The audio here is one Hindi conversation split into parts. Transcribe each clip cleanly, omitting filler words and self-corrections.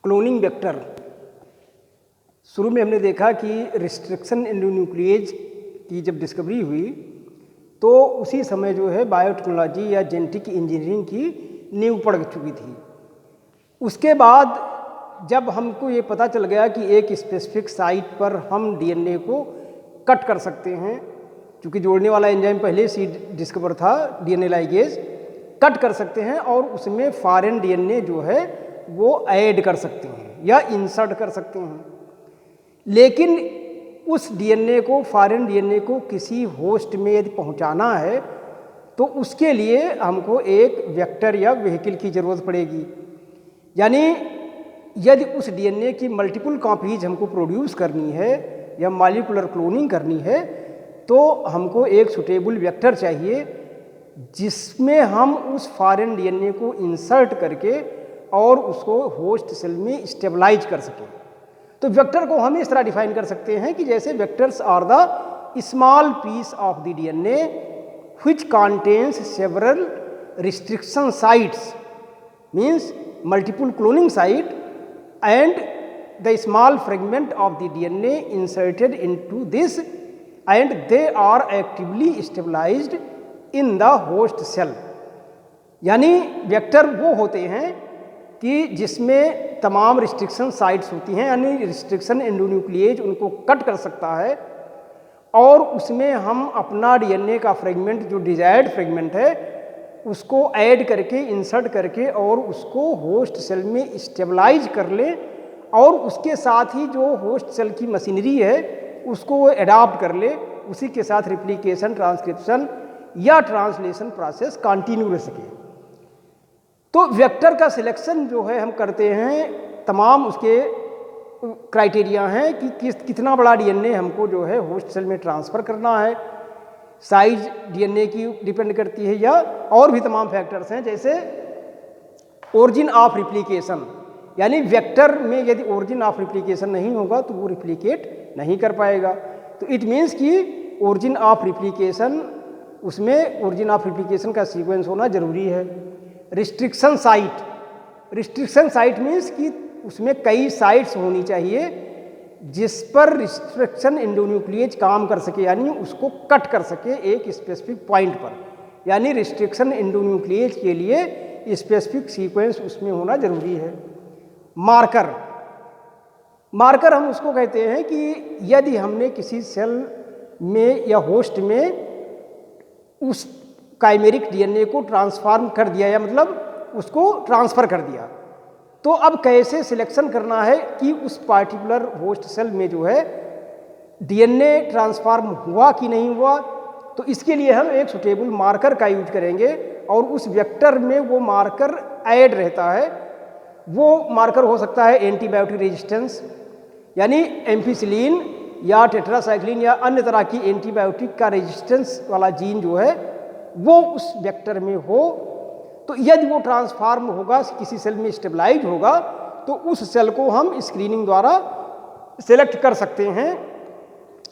Cloning vector. शुरू में हमने देखा कि रिस्ट्रिक्शन एंडोन्यूक्लिएज की जब डिस्कवरी हुई तो उसी समय जो है बायोटेक्नोलॉजी या जेनेटिक इंजीनियरिंग की नींव पड़ चुकी थी। उसके बाद जब हमको ये पता चल गया कि एक स्पेसिफिक साइट पर हम डीएनए को कट कर सकते हैं, क्योंकि जोड़ने वाला एंजाइम पहले से डिस्कवर था, डीएनए लाइगेज, कट कर सकते हैं और उसमें फॉरेन डीएनए जो है वो ऐड कर सकते हैं या इंसर्ट कर सकते हैं। लेकिन उस डीएनए को, फॉरेन डीएनए को किसी होस्ट में यदि पहुंचाना है तो उसके लिए हमको एक वेक्टर या व्हीकल की ज़रूरत पड़ेगी। यानी यदि उस डीएनए की मल्टीपल कॉपीज हमको प्रोड्यूस करनी है या मॉलिक्यूलर क्लोनिंग करनी है तो हमको एक सुटेबल वेक्टर चाहिए जिसमें हम उस फॉरेन डीएनए को इंसर्ट करके और उसको होस्ट सेल में स्टेबलाइज कर सकें। तो वेक्टर को हम इस तरह डिफाइन कर सकते हैं कि जैसे vectors are the small piece of the DNA which contains several restriction sites, means multiple cloning site, and the small fragment of the DNA inserted into this and they are actively stabilised in the host cell. यानी वेक्टर वो होते हैं कि जिसमें तमाम रिस्ट्रिक्शन साइट्स होती हैं, यानी रिस्ट्रिक्शन एंडोन्यूक्लिएज उनको कट कर सकता है और उसमें हम अपना डीएनए का फ्रेगमेंट, जो डिजायर्ड फ्रेगमेंट है, उसको ऐड करके, इंसर्ट करके और उसको होस्ट सेल में स्टेबलाइज कर ले और उसके साथ ही जो होस्ट सेल की मशीनरी है उसको वो एडाप्ट कर ले, उसी के साथ रिप्लिकेशन, ट्रांसक्रिप्शन या ट्रांसलेशन प्रोसेस कंटिन्यू रह सके। तो वेक्टर का सिलेक्शन जो है हम करते हैं, तमाम उसके क्राइटेरिया हैं कि कितना बड़ा डीएनए हमको जो है होस्ट सेल में ट्रांसफ़र करना है, साइज डीएनए की डिपेंड करती है या और भी तमाम फैक्टर्स हैं, जैसे ओरिजिन ऑफ रिप्लिकेशन। यानी वेक्टर में यदि ओरिजिन ऑफ रिप्लिकेशन नहीं होगा तो वो रिप्लिकेट नहीं कर पाएगा। तो इट मीन्स कि ओरिजिन ऑफ रिप्लिकेशन, उसमें ओरिजिन ऑफ रिप्लिकेशन का सीक्वेंस होना जरूरी है। रिस्ट्रिक्शन साइट मीन्स कि उसमें कई साइट्स होनी चाहिए जिस पर रिस्ट्रिक्शन एंडोन्यूक्लिएज काम कर सके, यानी उसको कट कर सके एक स्पेसिफिक पॉइंट पर। यानी रिस्ट्रिक्शन एंडोन्यूक्लिएज के लिए स्पेसिफिक सीक्वेंस उसमें होना जरूरी है। मार्कर हम उसको कहते हैं कि यदि हमने किसी सेल में या होस्ट में उस काइमेरिक डीएनए को ट्रांसफॉर्म कर दिया, या मतलब उसको ट्रांसफ़र कर दिया, तो अब कैसे सिलेक्शन करना है कि उस पार्टिकुलर होस्ट सेल में जो है डीएनए ट्रांसफॉर्म हुआ कि नहीं हुआ। तो इसके लिए हम एक सुटेबल मार्कर का यूज करेंगे और उस वेक्टर में वो मार्कर ऐड रहता है। वो मार्कर हो सकता है एंटीबायोटिक रेजिस्टेंस, यानी एम्पिसिलिन या टेट्रासाइक्लिन या अन्य तरह की एंटीबायोटिक का रेजिस्टेंस वाला जीन जो है वो उस वेक्टर में हो। तो यदि वो ट्रांसफॉर्म होगा, किसी सेल में स्टेबलाइज होगा, तो उस सेल को हम स्क्रीनिंग द्वारा सेलेक्ट कर सकते हैं,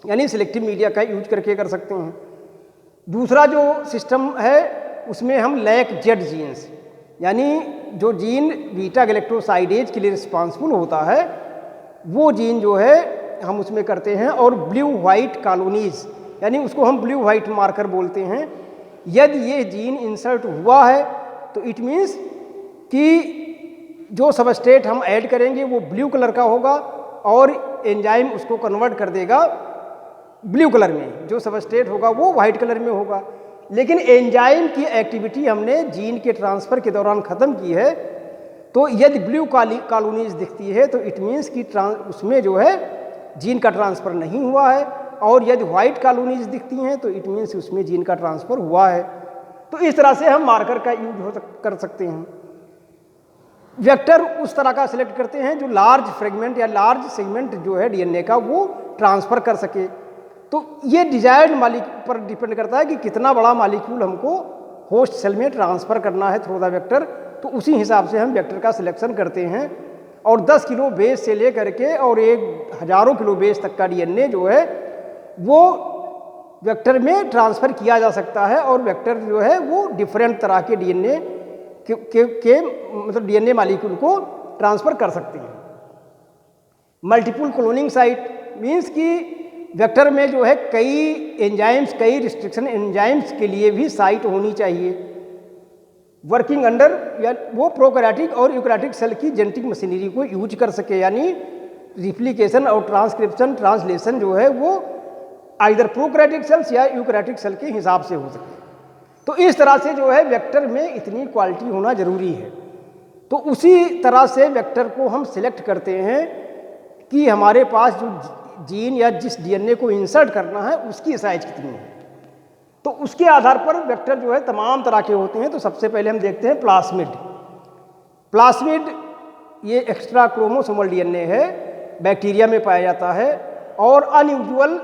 यानी सिलेक्टिव मीडिया का यूज करके कर सकते हैं। दूसरा जो सिस्टम है उसमें हम लैक जेड जीन्स, यानी जो जीन बीटा गैलेक्टोसाइडेज के लिए रिस्पॉन्सिबल होता है वो जीन जो है हम उसमें करते हैं। और ब्लू वाइट कॉलोनीज, यानी उसको हम ब्लू वाइट मार्कर बोलते हैं। यदि ये जीन इंसर्ट हुआ है तो इट मीन्स कि जो सबस्ट्रेट हम ऐड करेंगे वो ब्लू कलर का होगा और एंजाइम उसको कन्वर्ट कर देगा ब्लू कलर में, जो सबस्ट्रेट होगा वो वाइट कलर में होगा। लेकिन एंजाइम की एक्टिविटी हमने जीन के ट्रांसफ़र के दौरान ख़त्म की है, तो यदि ब्लू कॉलोनीज दिखती है तो इट मीन्स कि उसमें जो है जीन का ट्रांसफ़र नहीं हुआ है, और यदि वाइट कॉलोनीज दिखती हैं तो इट मीन्स उसमें जीन का ट्रांसफ़र हुआ है। तो इस तरह से हम मार्कर का यूज कर सकते हैं। वेक्टर उस तरह का सिलेक्ट करते हैं जो लार्ज फ्रेगमेंट या लार्ज सेगमेंट जो है डीएनए का वो ट्रांसफ़र कर सके। तो ये डिजायर्ड मॉलिक्यूल पर डिपेंड करता है कि कितना बड़ा मॉलिक्यूल हमको होस्ट सेल में ट्रांसफ़र करना है थ्रू द वेक्टर। तो उसी हिसाब से हम वेक्टर का सिलेक्शन करते हैं और 10 किलो बेस से लेकर के और एक हज़ारों किलो बेस तक का डीएनए जो है वो वेक्टर में ट्रांसफ़र किया जा सकता है। और वेक्टर जो है वो डिफरेंट तरह के डीएनए के मतलब डीएनए मॉलिक्यूल को ट्रांसफ़र कर सकते हैं। मल्टीपल क्लोनिंग साइट मीन्स कि वेक्टर में जो है कई एंजाइम्स, कई रिस्ट्रिक्शन एंजाइम्स के लिए भी साइट होनी चाहिए वर्किंग अंडर, या वो प्रोकैरियोटिक और यूकैरियोटिक सेल की जेनेटिक मशीनरी को यूज कर सके, यानी रिप्लिकेशन और ट्रांसक्रिप्शन ट्रांसलेशन जो है वो आइदर प्रोकैरियोटिक सेल्स या यूकैरियोटिक सेल के हिसाब से हो सके। तो इस तरह से जो है वेक्टर में इतनी क्वालिटी होना जरूरी है। तो उसी तरह से वेक्टर को हम सिलेक्ट करते हैं कि हमारे पास जो जीन या जिस डीएनए को इंसर्ट करना है उसकी साइज कितनी है। तो उसके आधार पर वेक्टर जो है तमाम तरह के होते हैं। तो सबसे पहले हम देखते हैं प्लास्मिड। प्लास्मिड ये एक्स्ट्रा क्रोमोसोमल डीएनए है, बैक्टीरिया में पाया जाता है और अनयूजुअल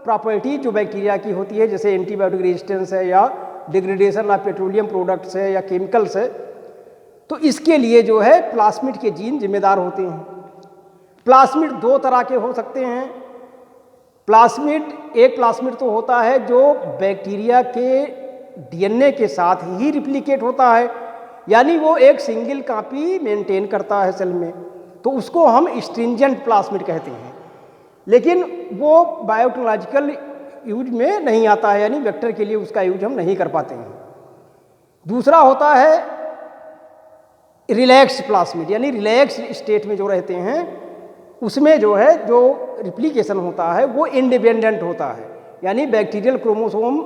प्रॉपर्टी जो बैक्टीरिया की होती है, जैसे एंटीबायोटिक रेजिस्टेंस है या डिग्रेडेशन ऑफ पेट्रोलियम प्रोडक्ट्स है या केमिकल्स है, तो इसके लिए जो है प्लास्मिड के जीन जिम्मेदार होते हैं। प्लास्मिड दो तरह के हो सकते हैं। प्लास्मिड, एक प्लास्मिड तो होता है जो बैक्टीरिया के डीएनए के साथ ही रिप्लिकेट होता है, यानी वो एक सिंगल कॉपी मेंटेन करता है सेल में, तो उसको हम स्ट्रिंजेंट प्लास्मिड कहते हैं। लेकिन वो बायोटेक्नोलॉजिकल यूज में नहीं आता है, यानी वेक्टर के लिए उसका यूज हम नहीं कर पाते हैं। दूसरा होता है रिलैक्स्ड प्लास्मिड, यानी रिलैक्स्ड स्टेट में जो रहते हैं उसमें जो है जो रिप्लिकेशन होता है वो इंडिपेंडेंट होता है, यानी बैक्टीरियल क्रोमोसोम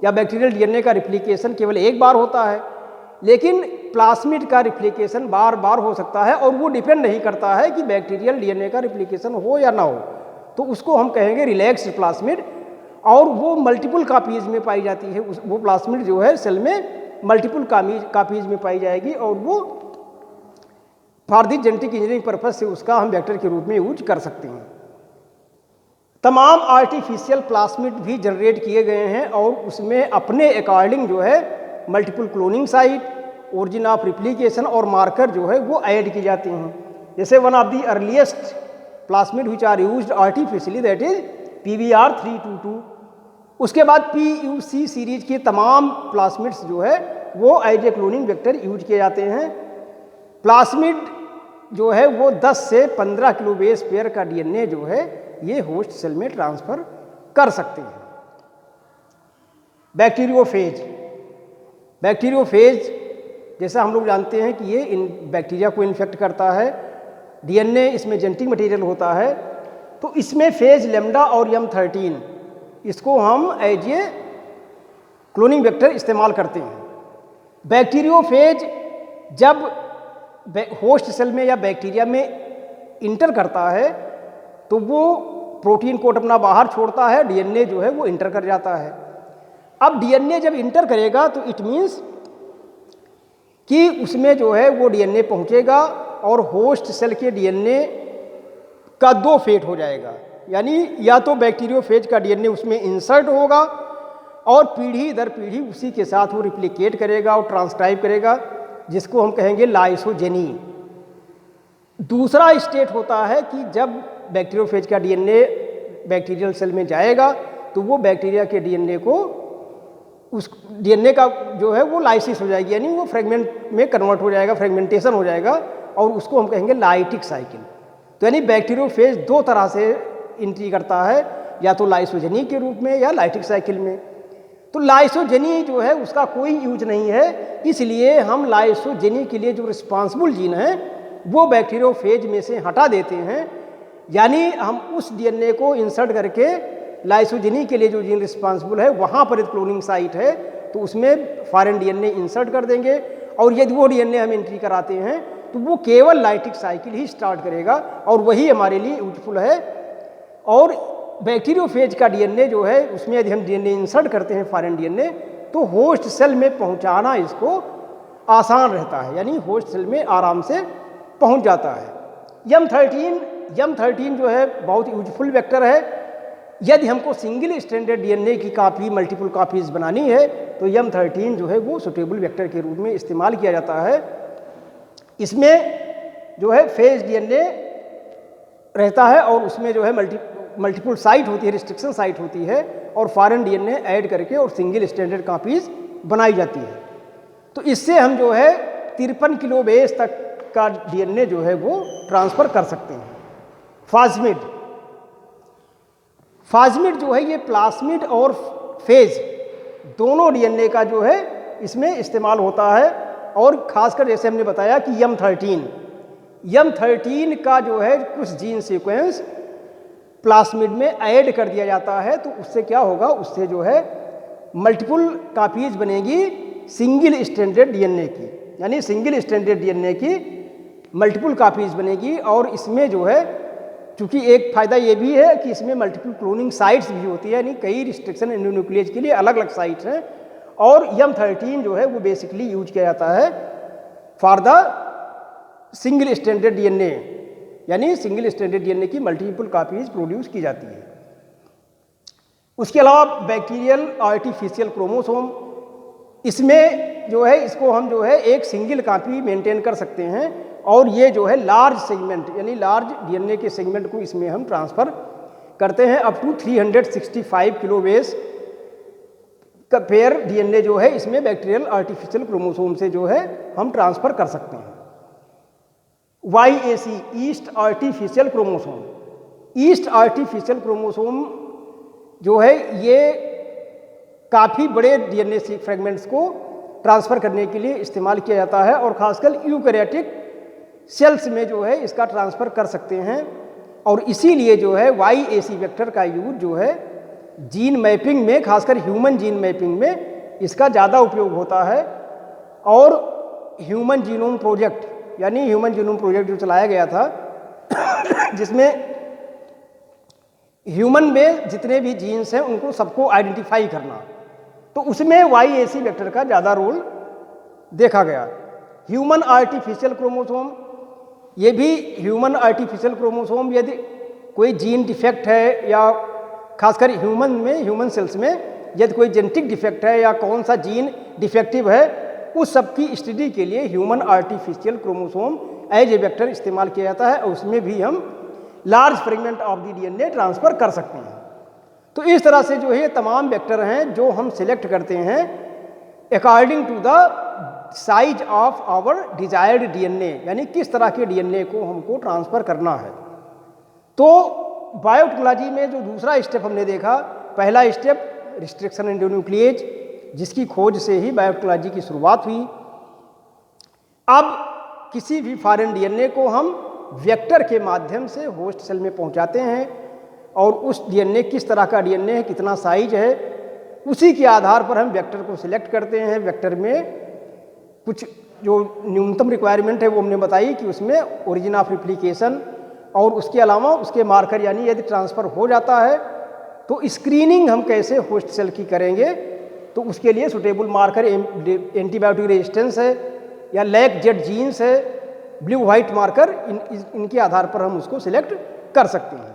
या बैक्टीरियल डीएनए का रिप्लिकेशन केवल एक बार होता है, लेकिन प्लास्मिड का रिप्लिकेशन बार बार हो सकता है और वो डिपेंड नहीं करता है कि बैक्टीरियल डीएनए का रिप्लिकेशन हो या ना हो। तो उसको हम कहेंगे रिलैक्स्ड प्लास्मिड, और वो मल्टीपल कापीज में पाई जाती है। वो प्लास्मिड जो है सेल में मल्टीपल कापीज में पाई जाएगी और वो for the genetic engineering purpose से उसका हम वेक्टर के रूप में यूज कर सकते हैं। तमाम आर्टिफिशियल प्लास्मिड भी जनरेट किए गए हैं और उसमें अपने अकॉर्डिंग जो है multiple cloning site, origin of replication और मार्कर जो है वो ऐड की जाती हैं। जैसे one of the earliest plasmid which are used artificially that is PBr322। उसके बाद PUC सीरीज के तमाम प्लास्मिड्स जो है वो as a cloning vector use किए जाते हैं। प्लास्मिड जो है वो 10 से 15 किलो बेस पेयर का डीएनए जो है ये होस्ट सेल में ट्रांसफर कर सकते हैं। बैक्टीरियोफेज, बैक्टीरियोफेज जैसा हम लोग जानते हैं कि ये इन बैक्टीरिया को इन्फेक्ट करता है, डीएनए इसमें जेनेटिक मटेरियल होता है, तो इसमें फेज लेमडा और M13 इसको हम एज ए क्लोनिंग वेक्टर इस्तेमाल करते हैं। बैक्टीरियोफेज जब होस्ट सेल में या बैक्टीरिया में इंटर करता है तो वो प्रोटीन कोट अपना बाहर छोड़ता है, डीएनए जो है वो इंटर कर जाता है। अब डीएनए जब इंटर करेगा तो इट मीन्स कि उसमें जो है वो डीएनए पहुंचेगा और होस्ट सेल के डीएनए का दो फेट हो जाएगा, यानी या तो बैक्टीरियोफेज का डीएनए उसमें इंसर्ट होगा और पीढ़ी दर पीढ़ी उसी के साथ वो रिप्लिकेट करेगा और ट्रांसक्राइब करेगा, जिसको हम कहेंगे लाइसोजेनी। दूसरा स्टेट होता है कि जब बैक्टीरियोफेज का डीएनए बैक्टीरियल सेल में जाएगा तो वो बैक्टीरिया के डीएनए को, उस डीएनए का जो है वो लाइसिस हो जाएगी, यानी वो फ्रेगमेंट में कन्वर्ट हो जाएगा, फ्रेगमेंटेशन हो जाएगा, और उसको हम कहेंगे लाइटिक साइकिल। तो यानी बैक्टीरियोफेज दो तरह से एंट्री करता है, या तो लाइसोजेनी के रूप में या लाइटिक साइकिल में। तो लाइसोजेनी जो है उसका कोई यूज नहीं है, इसलिए हम लाइसोजेनी के लिए जो रिस्पॉन्सिबल जीन है वो बैक्टीरियोफेज में से हटा देते हैं, यानी हम उस डीएनए को इंसर्ट करके लाइसोजेनी के लिए जो जीन रिस्पॉन्सिबल है वहाँ पर एक क्लोनिंग साइट है तो उसमें फॉरेन डीएनए इंसर्ट कर देंगे, और यदि वो डीएनए हम एंट्री कराते हैं तो वो केवल लाइटिक साइकिल ही स्टार्ट करेगा और वही हमारे लिए यूजफुल है। और बैक्टीरियोफेज का डीएनए जो है उसमें यदि हम डीएनए इंसर्ट करते हैं फॉरेन डीएनए तो होस्ट सेल में पहुंचाना इसको आसान रहता है, यानी होस्ट सेल में आराम से पहुंच जाता है। M13 जो है बहुत यूजफुल वेक्टर है। यदि हमको सिंगल स्ट्रैंडेड डीएनए की कापी मल्टीपल कापीज बनानी है तो M13 जो है वो सुटेबल वेक्टर के रूप में इस्तेमाल किया जाता है। इसमें जो है फेज डीएनए रहता है और उसमें जो है मल्टीपल साइट होती है, रिस्ट्रिक्शन साइट होती है, और फॉरेन डीएनए ऐड करके और सिंगल स्टैंडर्ड कापीज बनाई जाती है। तो इससे हम जो है 53 किलो बेस तक का डीएनए जो है वो ट्रांसफ़र कर सकते हैं। फास्मिड। फास्मिड जो है ये प्लास्मिड और फेज दोनों डीएनए का जो है इसमें इस्तेमाल होता है, और खासकर जैसे हमने बताया कि यम13 का जो है कुछ जीन सीक्वेंस प्लास्मिड में ऐड कर दिया जाता है, तो उससे क्या होगा, उससे जो है मल्टीपल कापीज बनेगी सिंगल स्ट्रैंडेड डीएनए की, यानी सिंगल स्ट्रैंडेड डीएनए की मल्टीपल कापीज बनेगी। और इसमें जो है चूंकि एक फ़ायदा ये भी है कि इसमें मल्टीपल क्लोनिंग साइट्स भी होती है, यानी कई रिस्ट्रिक्शन एंडोन्यूक्लिएज के लिए अलग अलग साइट्स हैं, और यम13 जो है वो बेसिकली यूज किया जाता है for the single stranded DNA, यानी सिंगल स्ट्रैंडेड डीएनए की मल्टीपल कापीज प्रोड्यूस की जाती है। उसके अलावा बैक्टीरियल आर्टिफिशियल क्रोमोसोम, इसमें जो है इसको हम जो है एक सिंगल कापी मेंटेन कर सकते हैं, और ये जो है लार्ज सेगमेंट यानी लार्ज डीएनए के सेगमेंट को इसमें हम ट्रांसफ़र करते हैं। अप टू 365 किलो बेस का पेयर डीएनए जो है इसमें बैक्टीरियल आर्टिफिशियल क्रोमोसोम से जो है हम ट्रांसफ़र कर सकते हैं। YAC yeast artificial chromosome, yeast artificial chromosome जो है ये काफ़ी बड़े डीएनए फ्रेगमेंट्स को ट्रांसफ़र करने के लिए इस्तेमाल किया जाता है, और ख़ासकर यूकैरियोटिक सेल्स में जो है इसका ट्रांसफ़र कर सकते हैं। और इसीलिए जो है YAC वेक्टर का यूज जो है जीन मैपिंग में, खासकर ह्यूमन जीन मैपिंग में इसका ज़्यादा उपयोग होता है। और ह्यूमन जीनोम प्रोजेक्ट, यानी ह्यूमन जीनोम प्रोजेक्ट जो चलाया गया था जिसमें ह्यूमन में जितने भी जीन्स हैं उनको सबको आइडेंटिफाई करना, तो उसमें YAC वेक्टर का ज़्यादा रोल देखा गया। ह्यूमन आर्टिफिशियल क्रोमोसोम, ये भी ह्यूमन आर्टिफिशियल क्रोमोसोम यदि कोई जीन डिफेक्ट है, या खासकर ह्यूमन में, ह्यूमन सेल्स में यदि कोई जेनेटिक डिफेक्ट है या कौन सा जीन डिफेक्टिव है, उस सब की स्टडी के लिए human artificial chromosome as a vector इस्तेमाल किया जाता है, और उसमें भी हम large fragment of the DNA transfer कर सकते हैं। तो इस तरह से जो है ये तमाम वेक्टर हैं जो हम सिलेक्ट करते हैं according to the size of our desired DNA, यानी किस तरह के डीएनए को हमको ट्रांसफ़र करना है। तो बायोटेक्नोलॉजी में जो दूसरा स्टेप हमने देखा, पहला स्टेप रिस्ट्रिक्शन एंडोन्यूक्लिएज, जिसकी खोज से ही बायोटेक्नोलॉजी की शुरुआत हुई। अब किसी भी फॉरेन डीएनए को हम वेक्टर के माध्यम से होस्ट सेल में पहुंचाते हैं, और उस डीएनए किस तरह का डीएनए है, कितना साइज है, उसी के आधार पर हम वेक्टर को सिलेक्ट करते हैं। वेक्टर में कुछ जो न्यूनतम रिक्वायरमेंट है वो हमने बताई कि उसमें ओरिजिन ऑफ रिप्लिकेशन, और उसके अलावा उसके मार्कर, यानी यदि ट्रांसफ़र हो जाता है तो स्क्रीनिंग हम कैसे होस्ट सेल की करेंगे, तो उसके लिए सुटेबल मार्कर एंटीबायोटिक रेजिस्टेंस है, या लैक जेड जीन्स है, ब्लू वाइट मार्कर, इनके आधार पर हम उसको सिलेक्ट कर सकते हैं।